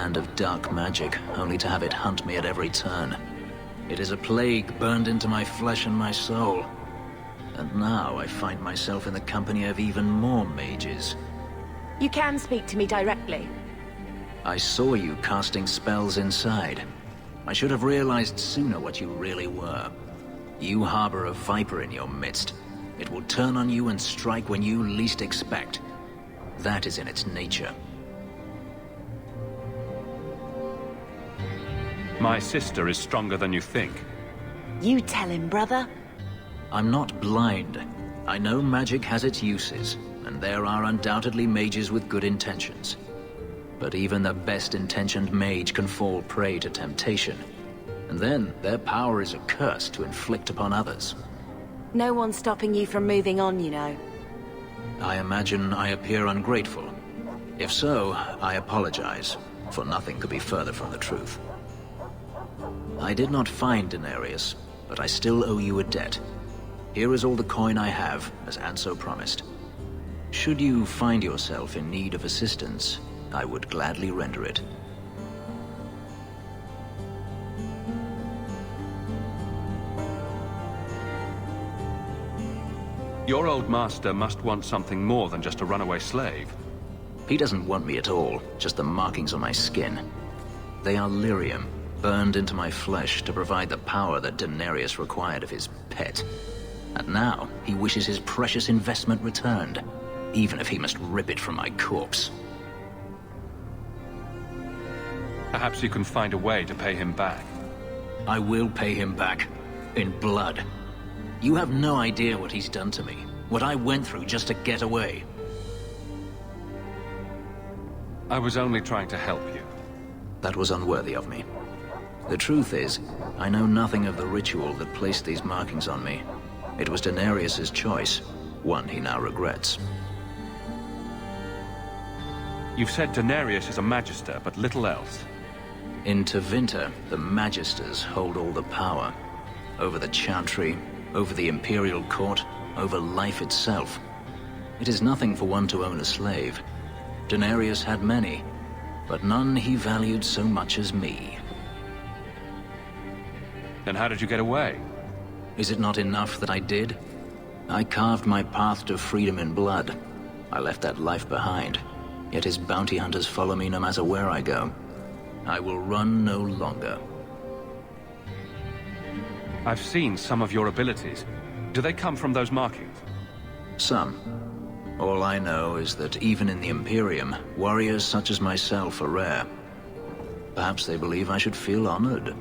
land of dark magic, only to have it hunt me at every turn. It is a plague burned into my flesh and my soul. And now I find myself in the company of even more mages. You can speak to me directly. I saw you casting spells inside. I should have realized sooner what you really were. You harbor a viper in your midst. It will turn on you and strike when you least expect. That is in its nature. My sister is stronger than you think. You tell him, brother. I'm not blind. I know magic has its uses, and there are undoubtedly mages with good intentions. But even the best-intentioned mage can fall prey to temptation. And then their power is a curse to inflict upon others. No one's stopping you from moving on, you know. I imagine I appear ungrateful. If so, I apologize, for nothing could be further from the truth. I did not find Denarius, but I still owe you a debt. Here is all the coin I have, as Anso promised. Should you find yourself in need of assistance, I would gladly render it. Your old master must want something more than just a runaway slave. He doesn't want me at all, just the markings on my skin. They are lyrium, burned into my flesh to provide the power that Denarius required of his pet. And now, he wishes his precious investment returned, even if he must rip it from my corpse. Perhaps you can find a way to pay him back. I will pay him back. In blood. You have no idea what he's done to me. What I went through just to get away. I was only trying to help you. That was unworthy of me. The truth is, I know nothing of the ritual that placed these markings on me. It was Denarius's choice, one he now regrets. You've said Denarius is a magister, but little else. In Tevinter, the Magisters hold all the power. Over the Chantry, over the Imperial Court, over life itself. It is nothing for one to own a slave. Denarius had many, but none he valued so much as me. Then how did you get away? Is it not enough that I did? I carved my path to freedom in blood. I left that life behind, yet his bounty hunters follow me no matter where I go. I will run no longer. I've seen some of your abilities. Do they come from those markings? Some. All I know is that even in the Imperium, warriors such as myself are rare. Perhaps they believe I should feel honored.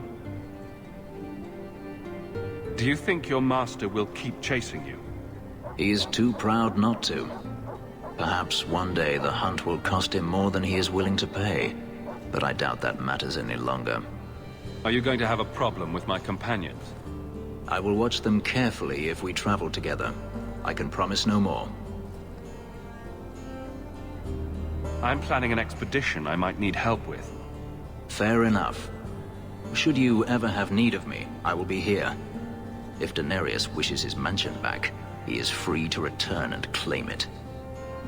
Do you think your master will keep chasing you? He is too proud not to. Perhaps one day the hunt will cost him more than he is willing to pay. But I doubt that matters any longer. Are you going to have a problem with my companions? I will watch them carefully if we travel together. I can promise no more. I'm planning an expedition I might need help with. Fair enough. Should you ever have need of me, I will be here. If Denarius wishes his mansion back, he is free to return and claim it.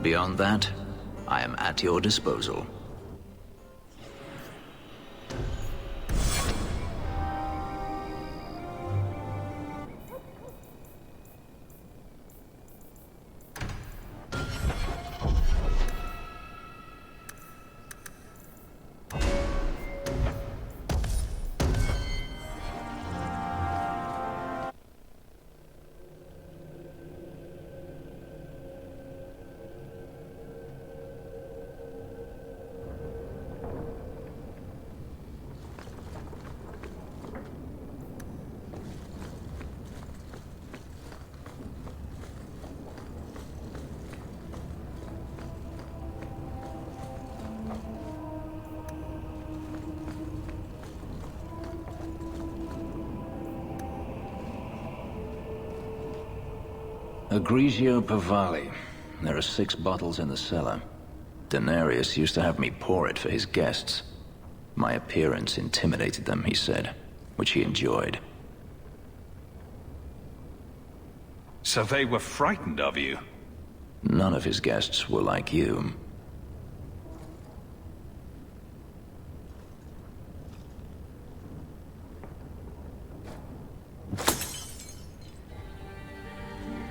Beyond that, I am at your disposal. Grigio Pavali. There are 6 bottles in the cellar. Denarius used to have me pour it for his guests. My appearance intimidated them, he said, which he enjoyed. So they were frightened of you? None of his guests were like you.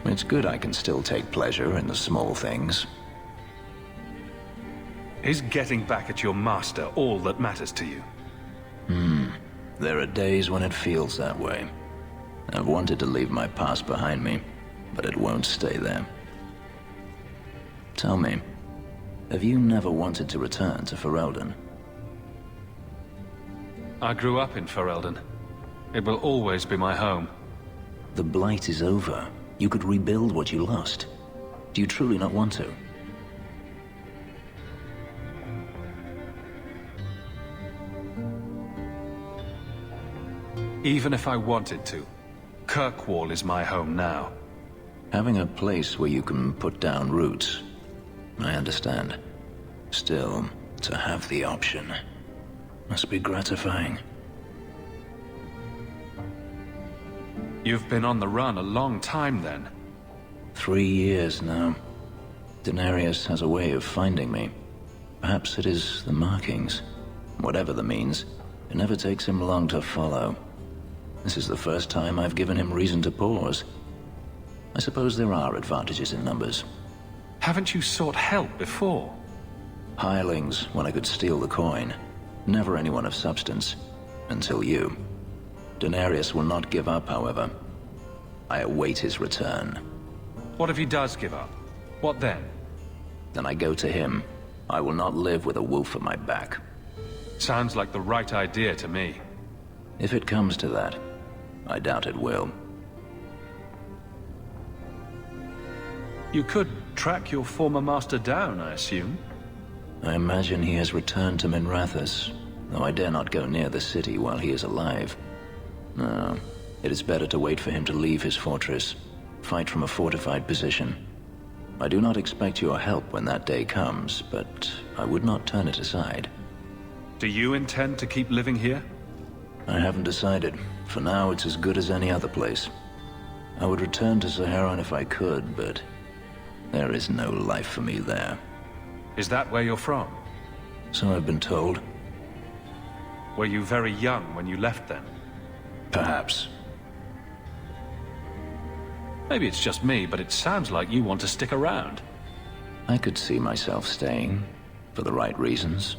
It's good I can still take pleasure in the small things. Is getting back at your master all that matters to you? There are days when it feels that way. I've wanted to leave my past behind me, but it won't stay there. Tell me, have you never wanted to return to Ferelden? I grew up in Ferelden. It will always be my home. The Blight is over. You could rebuild what you lost. Do you truly not want to? Even if I wanted to, Kirkwall is my home now. Having a place where you can put down roots, I understand. Still, to have the option must be gratifying. You've been on the run a long time then. 3 years now. Denarius has a way of finding me. Perhaps it is the markings. Whatever the means, it never takes him long to follow. This is the first time I've given him reason to pause. I suppose there are advantages in numbers. Haven't you sought help before? Hirelings, when I could steal the coin. Never anyone of substance. Until you. Denarius will not give up, however. I await his return. What if he does give up? What then? Then I go to him. I will not live with a wolf at my back. Sounds like the right idea to me. If it comes to that, I doubt it will. You could track your former master down, I assume? I imagine he has returned to Minrathous, though I dare not go near the city while he is alive. No, it is better to wait for him to leave his fortress, fight from a fortified position. I do not expect your help when that day comes, but I would not turn it aside. Do you intend to keep living here? I haven't decided. For now, it's as good as any other place. I would return to Saharan if I could, but there is no life for me there. Is that where you're from? So I've been told. Were you very young when you left then? Perhaps. Maybe it's just me, but it sounds like you want to stick around. I could see myself staying, for the right reasons.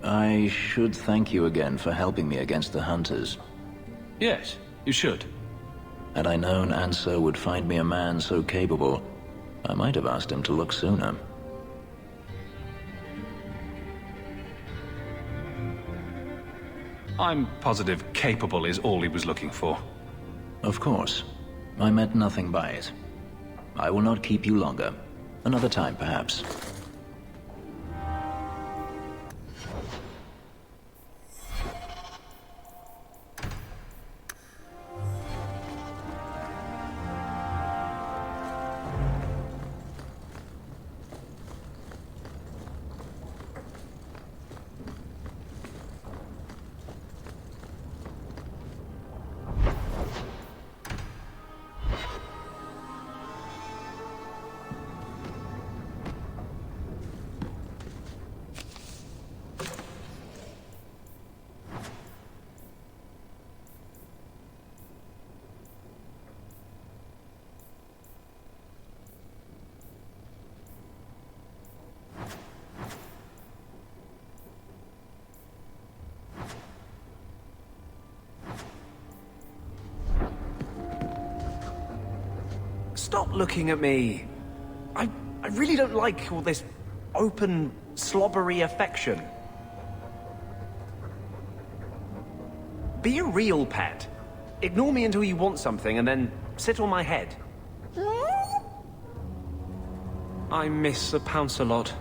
I should thank you again for helping me against the Hunters. Yes, you should. Had I known Ansel would find me a man so capable, I might have asked him to look sooner. I'm positive capable is all he was looking for. Of course. I meant nothing by it. I will not keep you longer. Another time, perhaps. Stop looking at me. I really don't like all this open, slobbery affection. Be a real pet. Ignore me until you want something and then sit on my head. I miss a pounce a lot.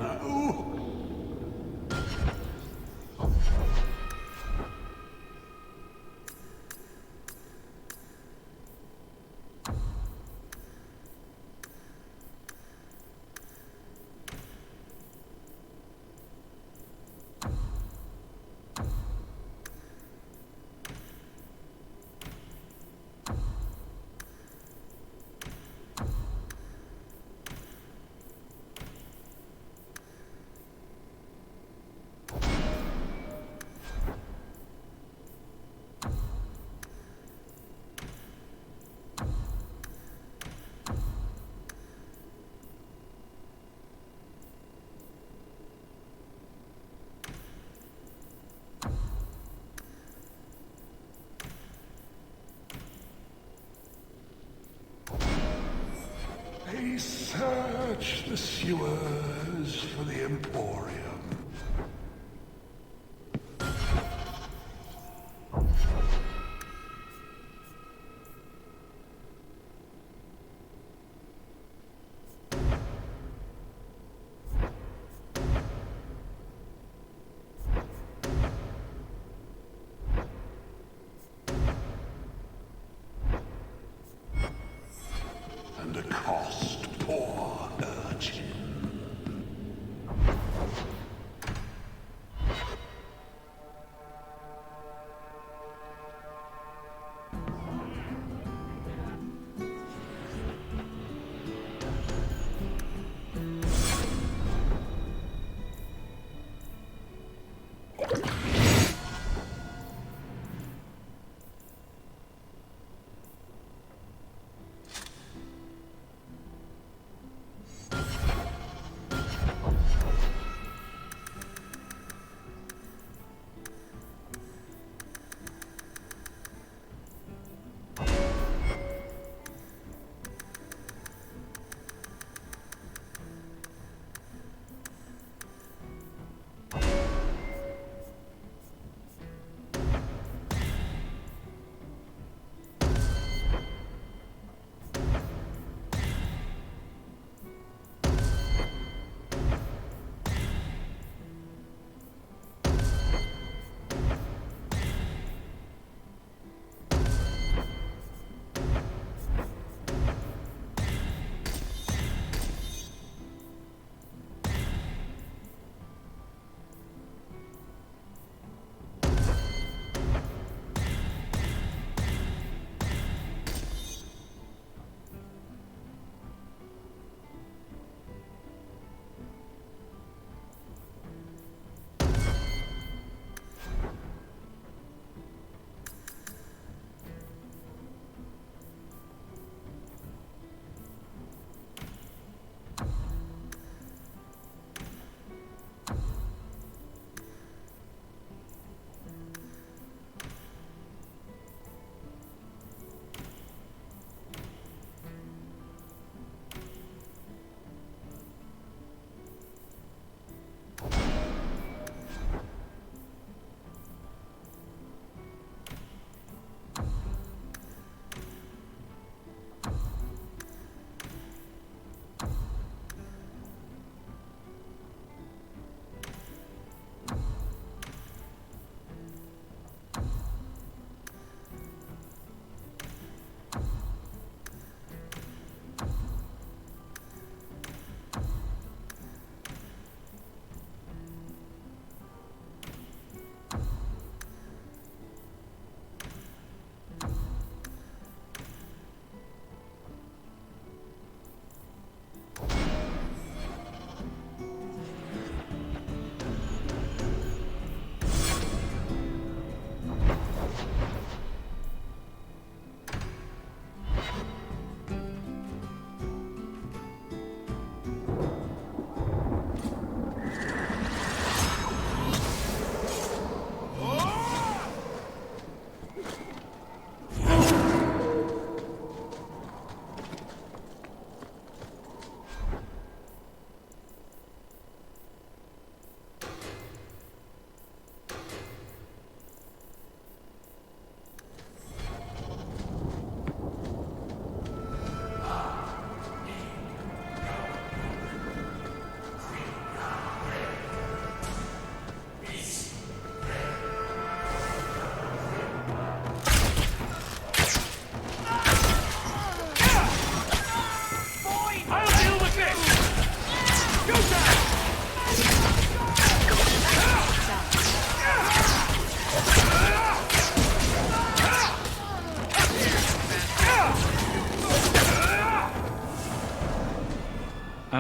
now. They search the sewers for the Emporium. And a cost, poor urchin.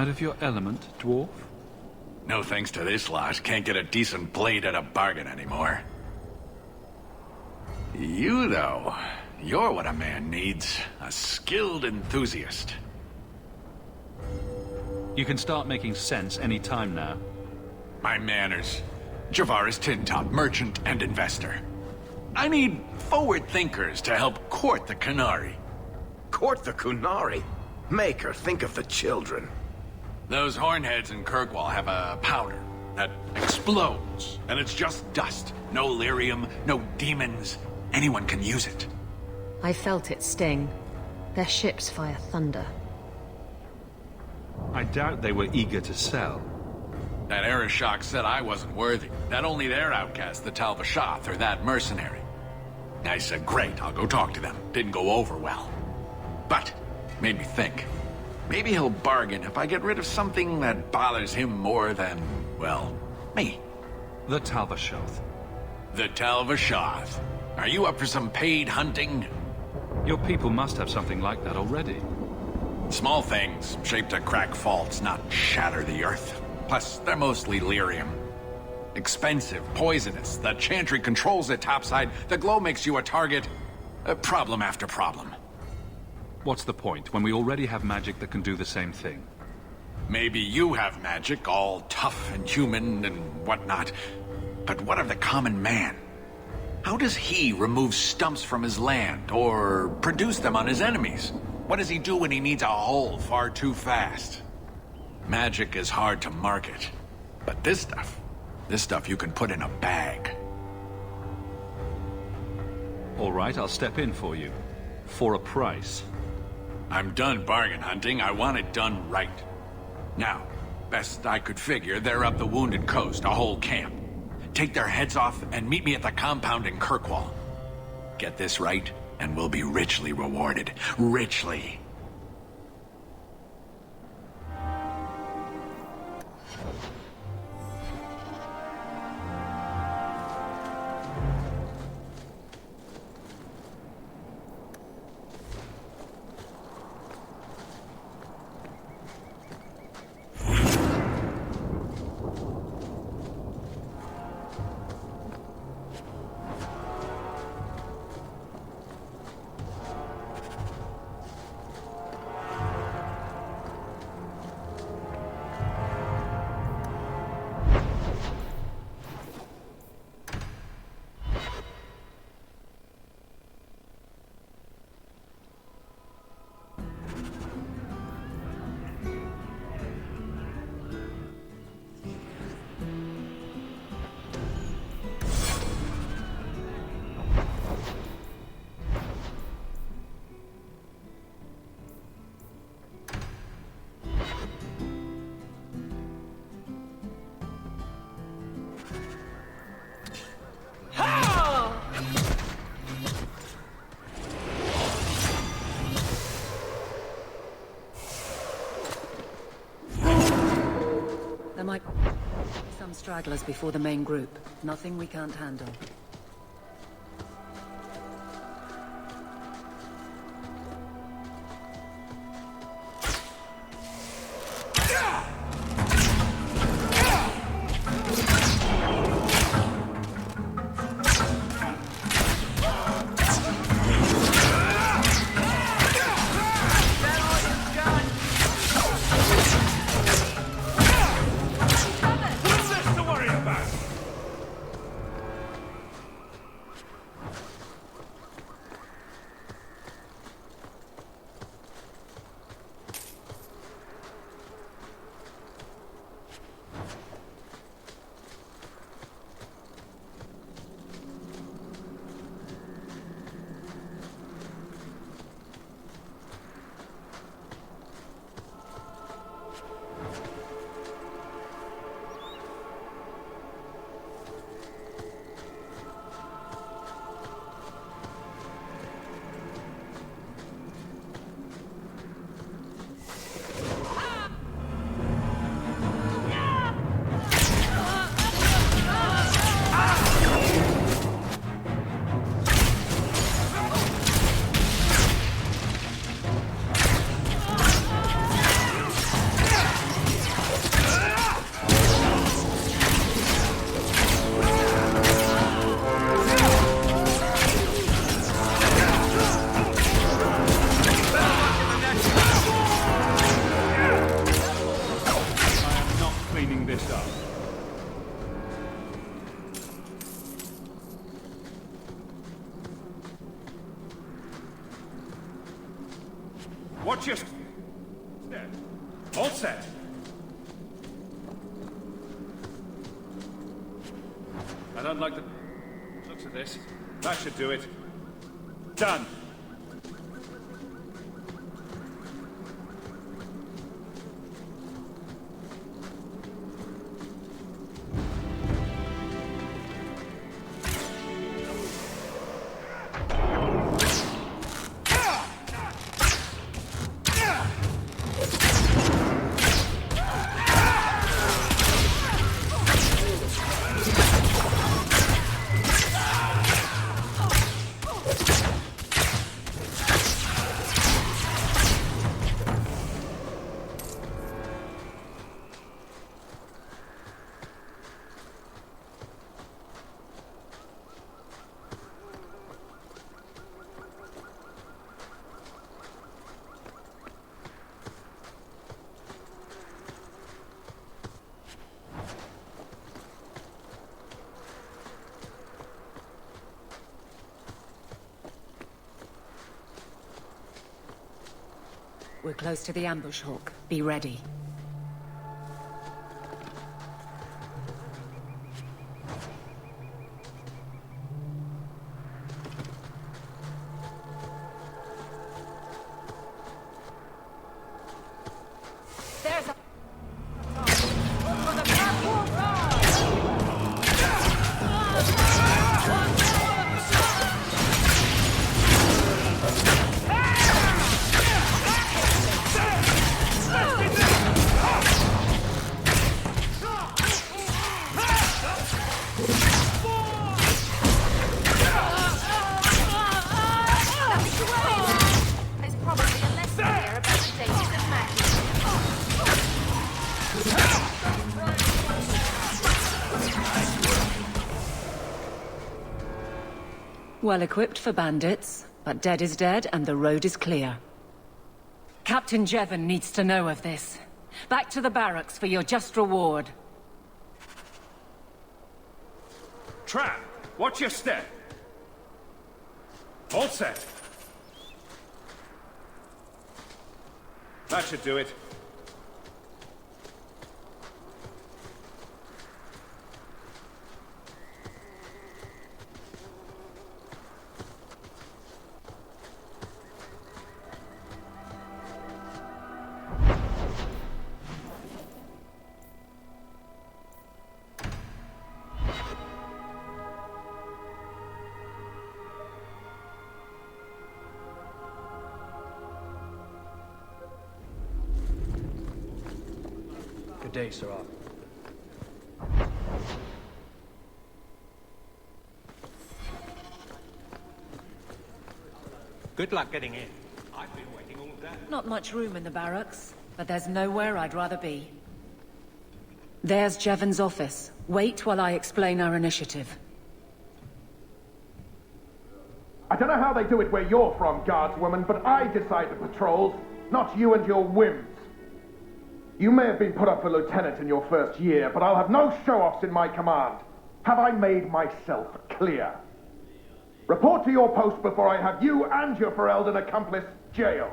Out of your element, dwarf? No thanks to this lot, can't get a decent blade at a bargain anymore. You, though, you're what a man needs. A skilled enthusiast. You can start making sense any time now. My manners. Javaris Tintop, merchant and investor. I need forward thinkers to help court the Qunari. Court the Qunari? Make her think of the children. Those hornheads in Kirkwall have a powder that explodes, and it's just dust. No lyrium, no demons. Anyone can use it. I felt it sting. Their ships fire thunder. I doubt they were eager to sell. That Arishok said I wasn't worthy. That only their outcast, the Tal-Vashoth, or that mercenary. I said, great, I'll go talk to them. Didn't go over well. But, made me think. Maybe he'll bargain if I get rid of something that bothers him more than, well, me. The Tal-Vashoth. The Tal-Vashoth. Are you up for some paid hunting? Your people must have something like that already. Small things, shaped to crack faults, not shatter the earth. Plus, they're mostly lyrium. Expensive, poisonous. The Chantry controls it topside. The glow makes you a target. Problem after problem. What's the point, when we already have magic that can do the same thing? Maybe you have magic, all tough and human and whatnot. But what of the common man? How does he remove stumps from his land, or produce them on his enemies? What does he do when he needs a hole far too fast? Magic is hard to market. But this stuff you can put in a bag. All right, I'll step in for you. For a price. I'm done bargain hunting. I want it done right. Now, best I could figure, they're up the Wounded Coast, a whole camp. Take their heads off and meet me at the compound in Kirkwall. Get this right, and we'll be richly rewarded. Richly. There might be some stragglers before the main group. Nothing we can't handle. cleaning this up. Watch your step. All set. I don't like the looks of this. That should do it. Done. We're close to the ambush, Hawk. Be ready. There's a... There's probably a lesson here about the dangers of magic. Well equipped for bandits, but dead is dead and the road is clear. Captain Jevon needs to know of this. Back to the barracks for your just reward. Trap! Watch your step! All set! That should do it. Good day, Sir Arthur. Good luck getting in. I've been waiting all day. Not much room in the barracks, but there's nowhere I'd rather be. There's Jevon's office. Wait while I explain our initiative. I don't know how they do it where you're from, guardswoman, but I decide the patrols, not you and your whims. You may have been put up for lieutenant in your first year, but I'll have no show-offs in my command. Have I made myself clear? Report to your post before I have you and your Ferelden accomplice jailed.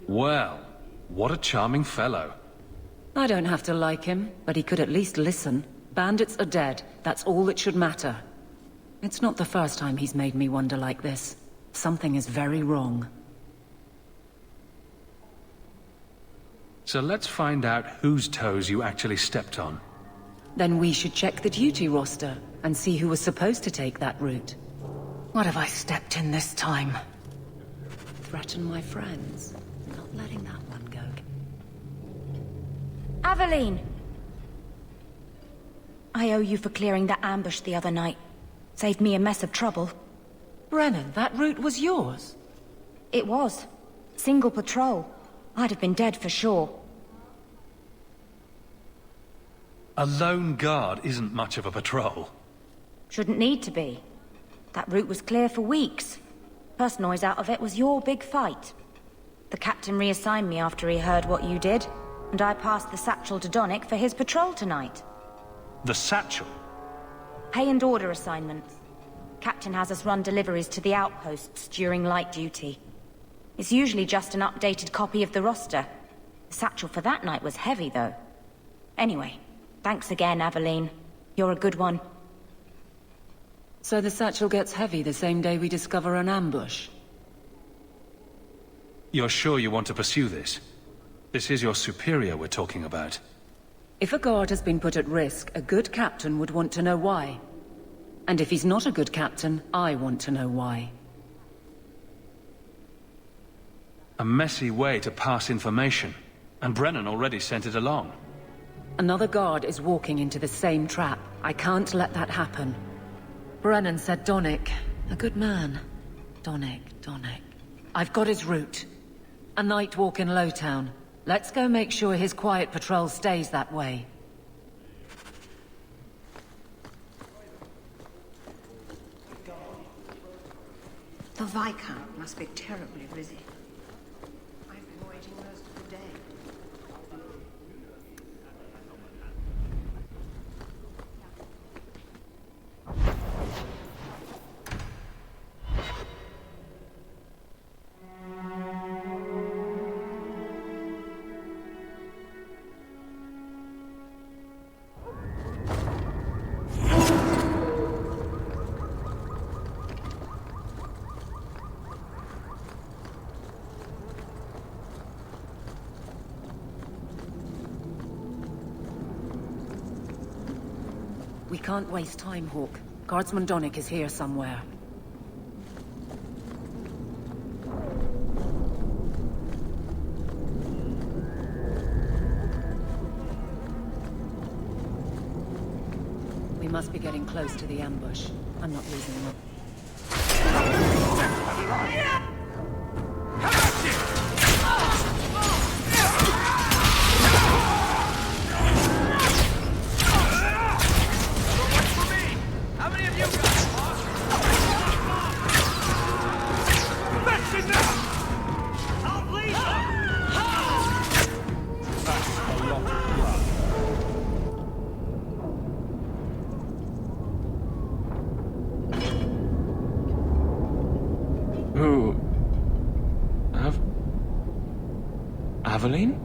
Well, what a charming fellow. I don't have to like him, but he could at least listen. Bandits are dead. That's all that should matter. It's not the first time he's made me wonder like this. Something is very wrong. So let's find out whose toes you actually stepped on. Then we should check the duty roster and see who was supposed to take that route. What have I stepped in this time? Threaten my friends. Not letting that one go. Aveline! I owe you for clearing that ambush the other night. Saved me a mess of trouble. Brennan, that route was yours? It was. Single patrol. I'd have been dead for sure. A lone guard isn't much of a patrol. Shouldn't need to be. That route was clear for weeks. First noise out of it was your big fight. The captain reassigned me after he heard what you did, and I passed the satchel to Donnick for his patrol tonight. The satchel? Pay and order assignments. Captain has us run deliveries to the outposts during light duty. It's usually just an updated copy of the roster. The satchel for that night was heavy, though. Anyway, thanks again, Aveline. You're a good one. So the satchel gets heavy the same day we discover an ambush? You're sure you want to pursue this? This is your superior we're talking about. If a guard has been put at risk, a good captain would want to know why. And if he's not a good captain, I want to know why. A messy way to pass information, and Brennan already sent it along. Another guard is walking into the same trap. I can't let that happen. Brennan said Donnick. A good man. Donnick. I've got his route. A night walk in Lowtown. Let's go make sure his quiet patrol stays that way. The Viscount must be terribly busy. I've been waiting most of the day. We can't waste time, Hawk. Guardsman Donnick is here somewhere. We must be getting close to the ambush. I'm not losing them. Aveline?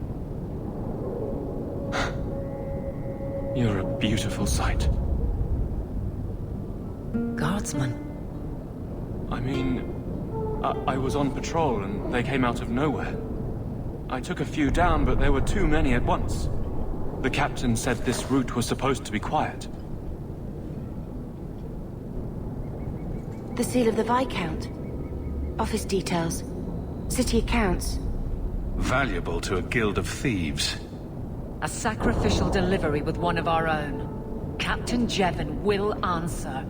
You're a beautiful sight. Guardsman? I mean, I was on patrol and they came out of nowhere. I took a few down, but there were too many at once. The captain said this route was supposed to be quiet. The seal of the Viscount. Office details. City accounts. Valuable to a guild of thieves. A sacrificial delivery with one of our own. Captain Jevon will answer.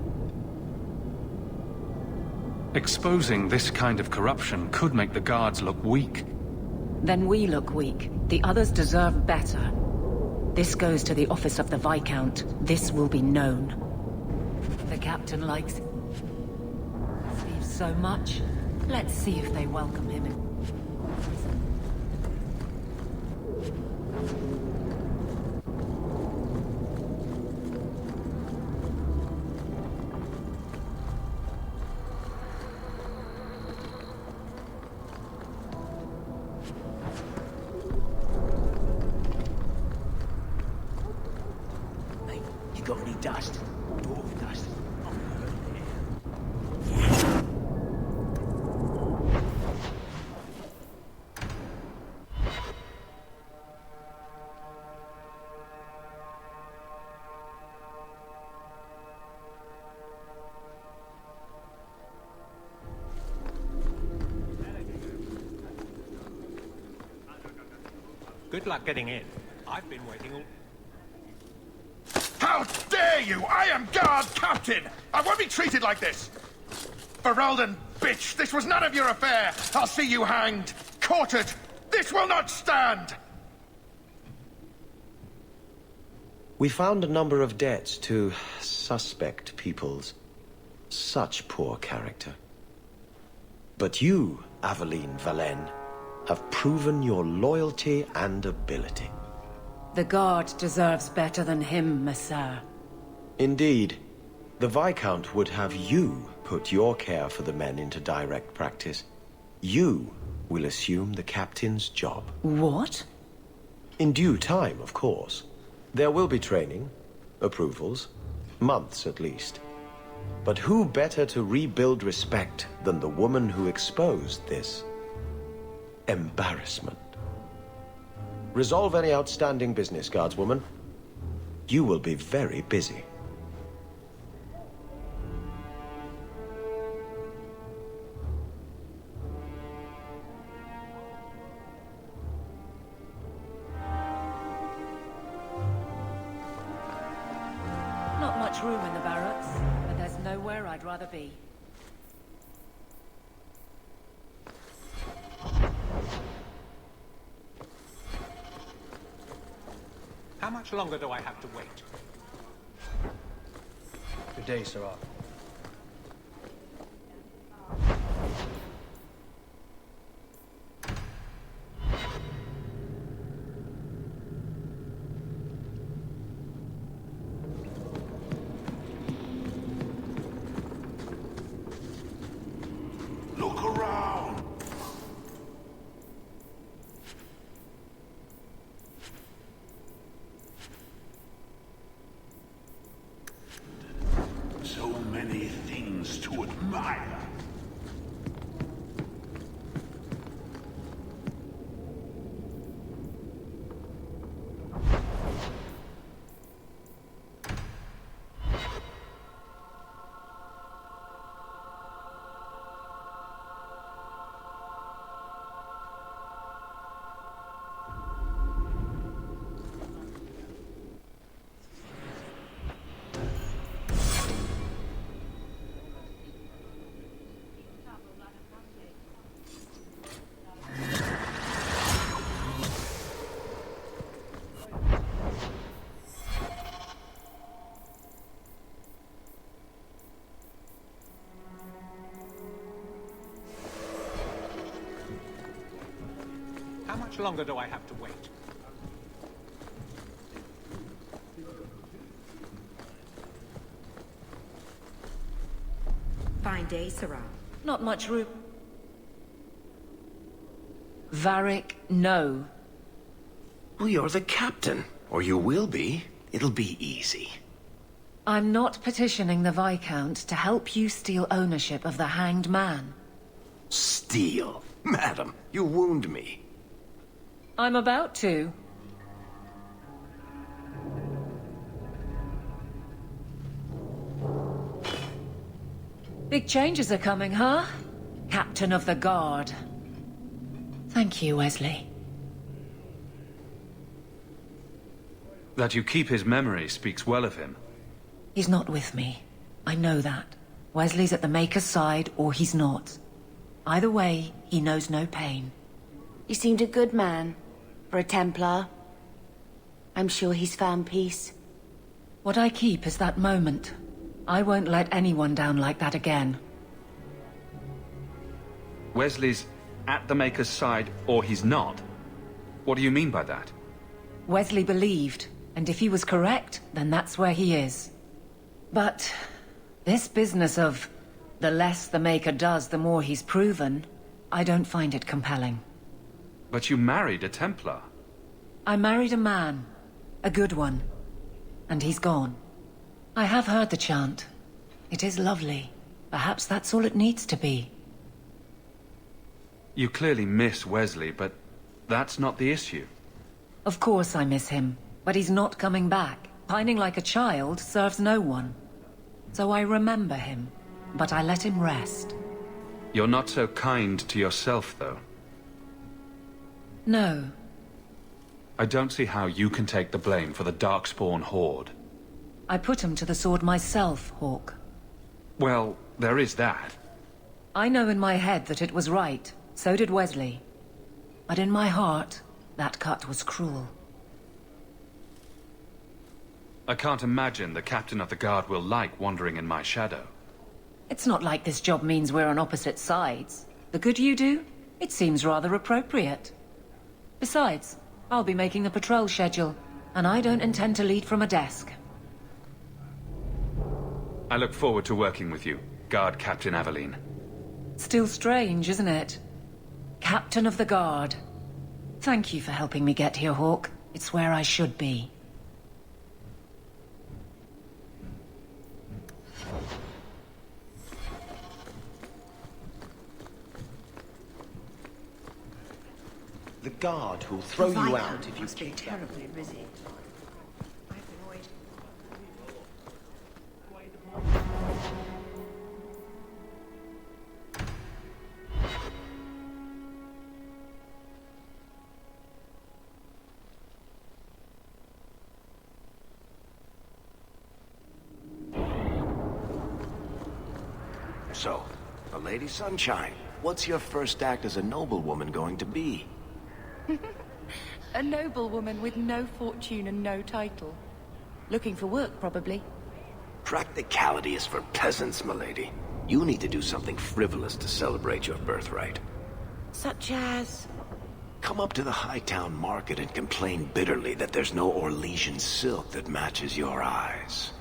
Exposing this kind of corruption could make the guards look weak. Then we look weak. The others deserve better. This goes to the office of the Viscount. This will be known. The captain likes thieves so much. Let's see if they welcome him in. Got any dust? Dwarf dust? Good luck getting in. I've been waiting all... How dare you! I am guard captain! I won't be treated like this! Ferelden, bitch, this was none of your affair! I'll see you hanged! Quartered! This will not stand! We found a number of debts to suspect peoples. Such poor character. But you, Aveline Valen, have proven your loyalty and ability. The Guard deserves better than him, Messire. Indeed. The Viscount would have you put your care for the men into direct practice. You will assume the captain's job. What? In due time, of course. There will be training, approvals, months at least. But who better to rebuild respect than the woman who exposed this embarrassment? Resolve any outstanding business, guardswoman. You will be very busy. Not much room in the barracks, but there's nowhere I'd rather be. How much longer do I have to wait? Good day, S.L.Y. Look around. So many things to admire. How much longer do I have to wait? Fine day, S.L.Y. Not much room. Varric, no. Well, you're the captain. Or you will be. It'll be easy. I'm not petitioning the Viscount to help you steal ownership of the Hanged Man. Steal? Madam, you wound me. I'm about to. Big changes are coming, huh? Captain of the Guard. Thank you, S.L.Y. That you keep his memory speaks well of him. He's not with me. I know that. Wesley's at the Maker's side, or he's not. Either way, he knows no pain. He seemed a good man. For a Templar. I'm sure he's found peace. What I keep is that moment. I won't let anyone down like that again. Wesley's at the Maker's side, or he's not? What do you mean by that? Wesley believed, and if he was correct, then that's where he is. But this business of the less the Maker does, the more he's proven, I don't find it compelling. But you married a Templar. I married a man. A good one. And he's gone. I have heard the chant. It is lovely. Perhaps that's all it needs to be. You clearly miss Wesley, but that's not the issue. Of course I miss him, but he's not coming back. Pining like a child serves no one. So I remember him, but I let him rest. You're not so kind to yourself, though. No. I don't see how you can take the blame for the Darkspawn Horde. I put him to the sword myself, Hawk. Well, there is that. I know in my head that it was right. So did Wesley. But in my heart, that cut was cruel. I can't imagine the Captain of the Guard will like wandering in my shadow. It's not like this job means we're on opposite sides. The good you do, It seems rather appropriate. Besides, I'll be making the patrol schedule, and I don't intend to lead from a desk. I look forward to working with you, Guard Captain Aveline. Still strange, isn't it? Captain of the Guard. Thank you for helping me get here, Hawk. It's where I should be. The guard who'll throw The you Viscount out if you must be keep that. terribly busy. I've been waiting. So, the Lady Sunshine, what's your first act as a noblewoman going to be? A noblewoman with no fortune and no title. Looking for work, probably. Practicality is for peasants, milady. You need to do something frivolous to celebrate your birthright. Such as... Come up to the Hightown market and complain bitterly that there's no Orlesian silk that matches your eyes.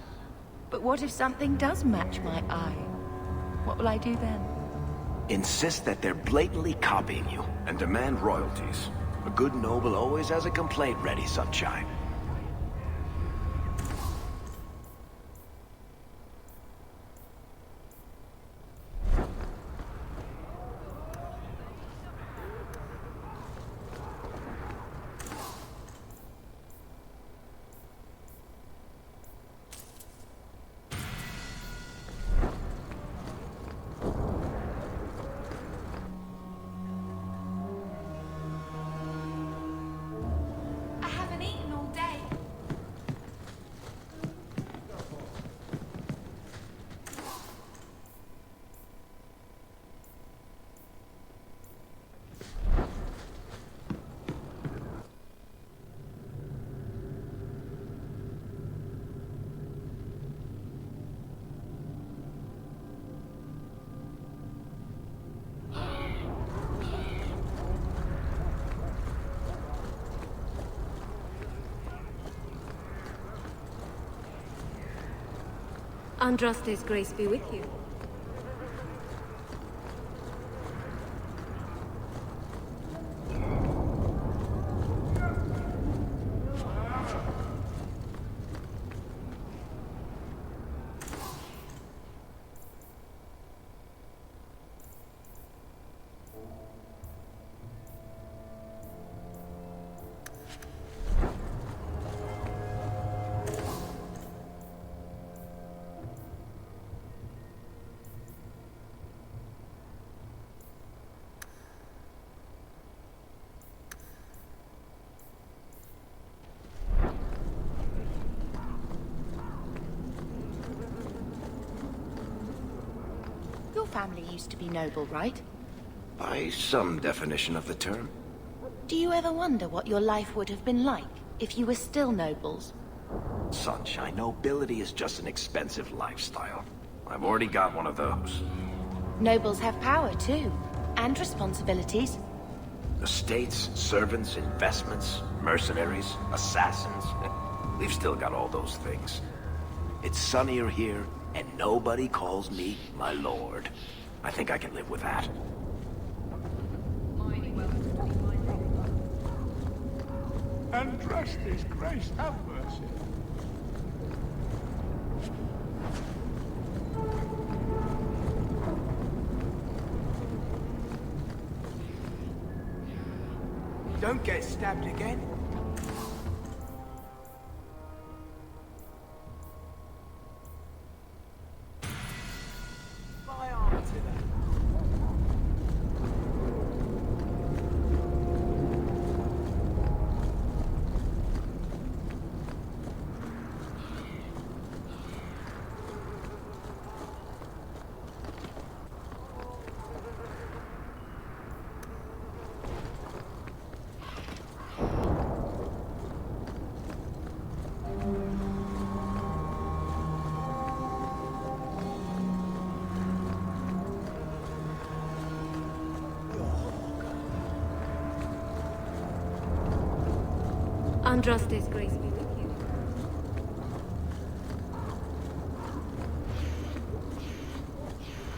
But what if something does match my eye? What will I do then? Insist that they're blatantly copying you and demand royalties. A good noble always has a complaint ready, Sunshine. Andraste's grace be with you. Your family used to be noble, right? By some definition of the term. Do you ever wonder what your life would have been like if you were still nobles? Sunshine, nobility is just an expensive lifestyle. I've already got one of those. Nobles have power, too. And responsibilities. Estates, servants, investments, mercenaries, assassins. We've still got all those things. It's sunnier here, and nobody calls me my lord. I think I can live with that. Andraste's grace, have mercy. Don't get stabbed again. My arm to that. Andraste's grace be with you.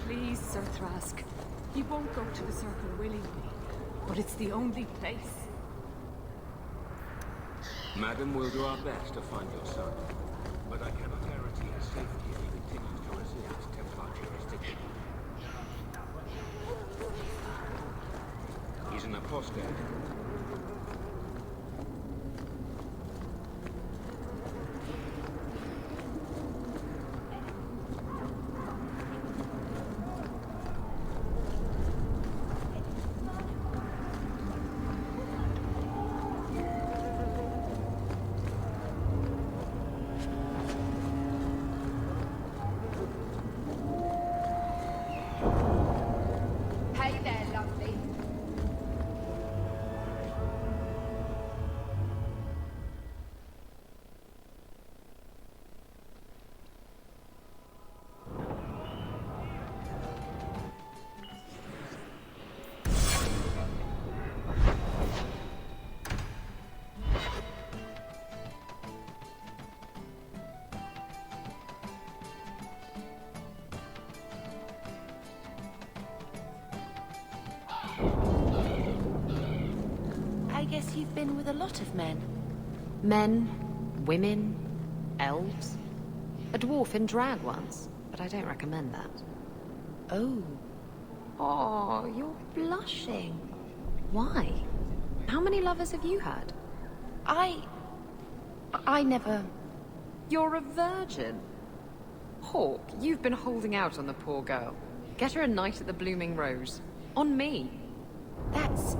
Please, Sir Thrask. He won't go to the Circle willingly, but it's the only place. Madam, we'll do our best to find your son, but I cannot guarantee his safety if he continues to resist Templar jurisdiction. He's an apostate. Hey there, lovely. I guess you've been with a lot of men. Men, women, elves. A dwarf in drag once, but I don't recommend that. Oh. Oh, you're blushing. Why? How many lovers have you had? I never... You're a virgin. Hawk, you've been holding out on the poor girl. Get her a night at the Blooming Rose. On me. That's,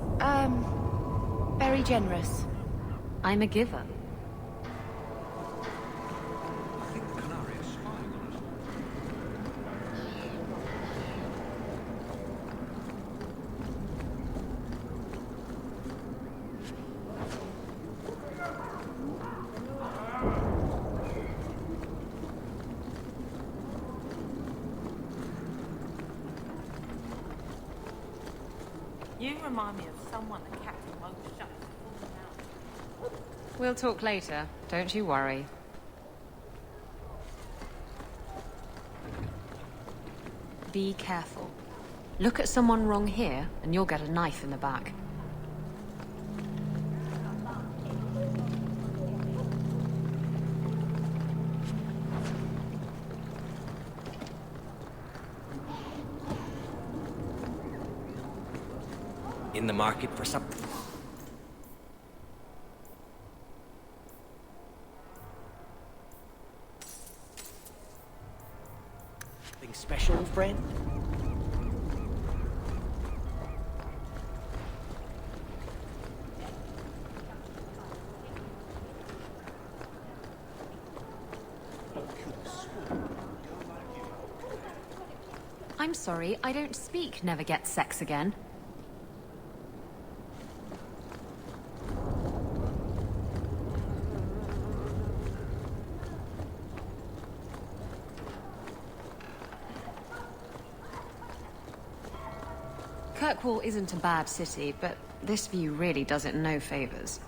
very generous. I'm a giver. I think the Canary is spying on us. You remind me of someone that Captain won't shut. We'll talk later. Don't you worry. Be careful. Look at someone wrong here, and you'll get a knife in the back. In the market for something special, friend? I'm sorry, I don't speak never get sex again. Kirkwall isn't a bad city, but this view really does it no favors.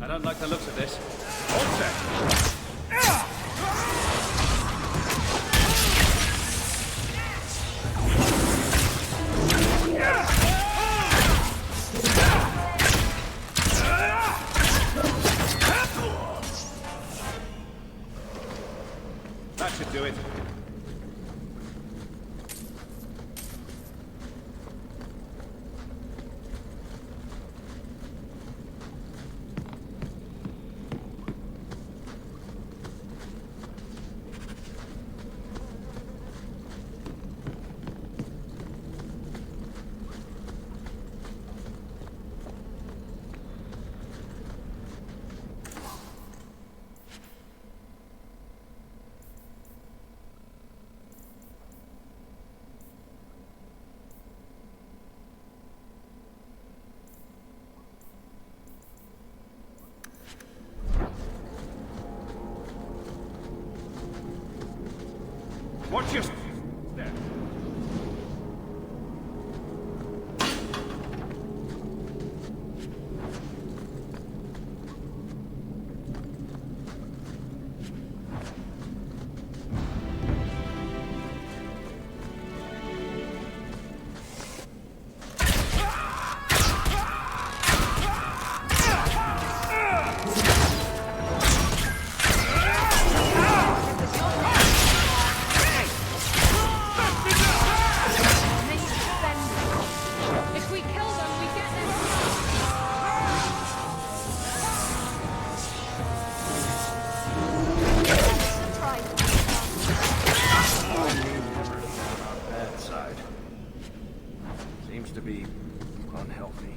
I don't like the looks of this. All set. That should do it. Watch your step. To be unhealthy.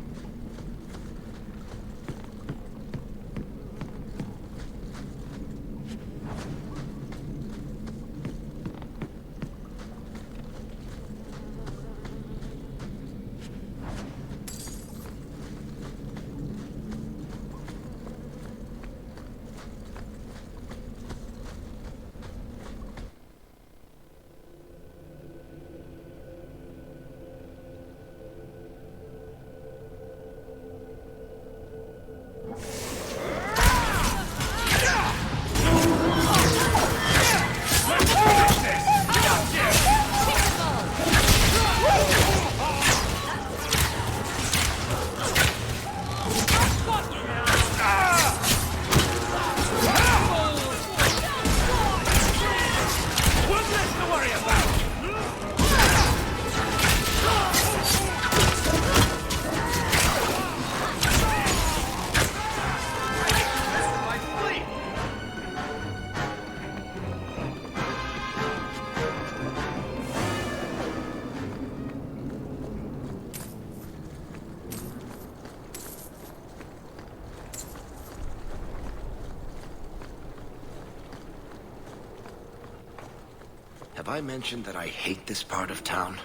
Have I mentioned that I hate this part of town?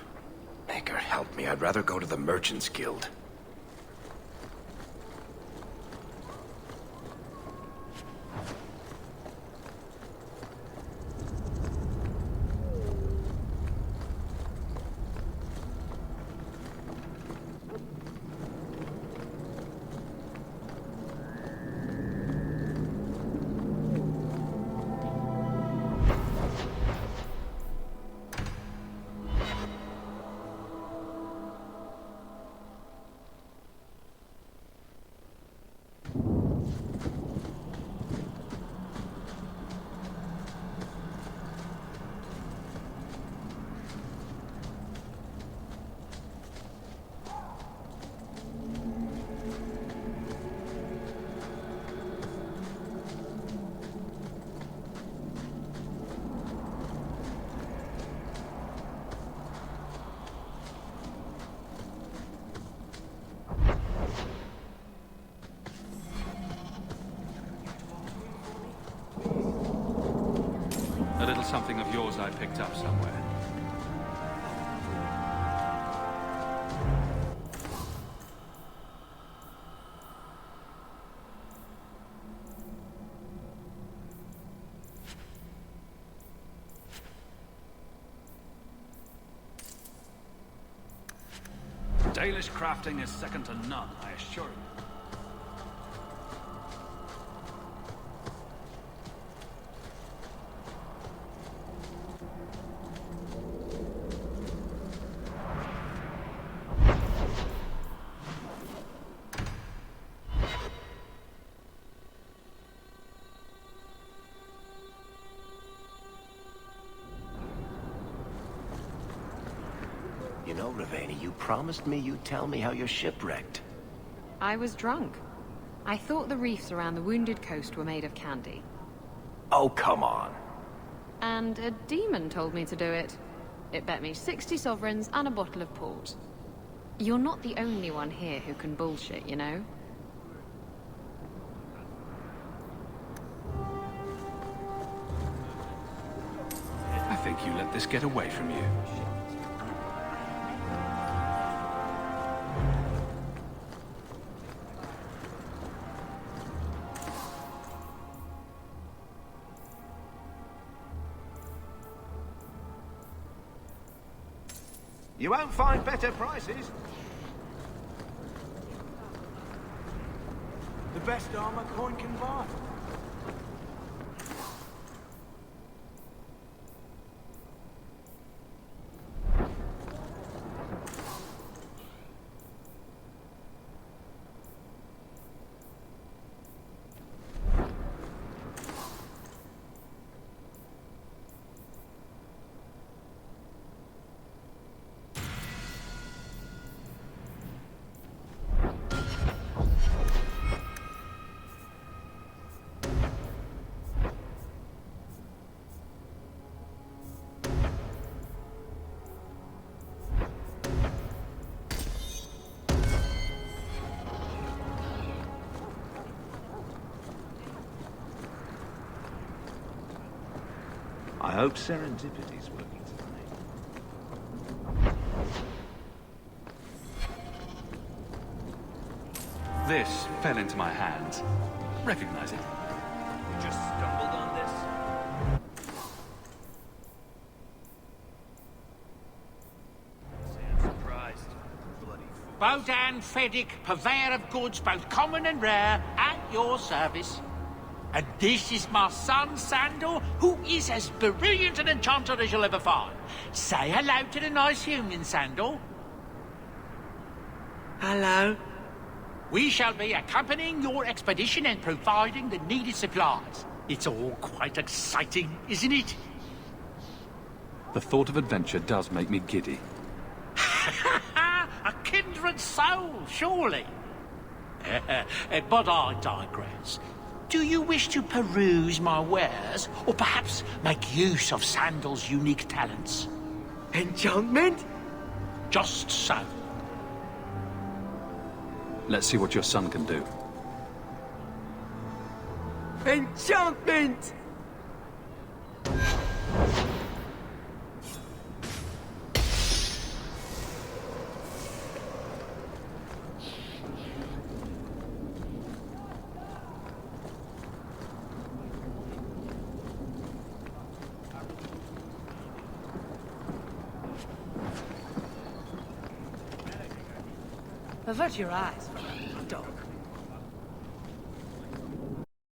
Maker, help me. I'd rather go to the Merchants Guild. little something of yours I picked up somewhere. Dalish crafting is second to none, I assure you. You know, Ravani, you promised me you'd tell me how you're shipwrecked. I was drunk. I thought the reefs around the Wounded Coast were made of candy. Oh, come on. And a demon told me to do it. It bet me 60 sovereigns and a bottle of port. You're not the only one here who can bullshit, you know? I think you let this get away from you. You won't find better prices. The best armor coin can buy. I hope serendipity's working tonight. This fell into my hands. Recognize it? You just stumbled on this? Sound surprised. Bloody fool. Bodan Feddick, purveyor of goods both common and rare, at your service. And this is my son, Sandor, who is as brilliant an enchanter as you'll ever find. Say hello to the nice human, Sandor. Hello. We shall be accompanying your expedition and providing the needed supplies. It's all quite exciting, isn't it? The thought of adventure does make me giddy. A kindred soul, surely. But I digress. Do you wish to peruse my wares, or perhaps make use of Sandal's unique talents? Enchantment? Just so. Let's see what your son can do. Enchantment! Avert your eyes from a dog.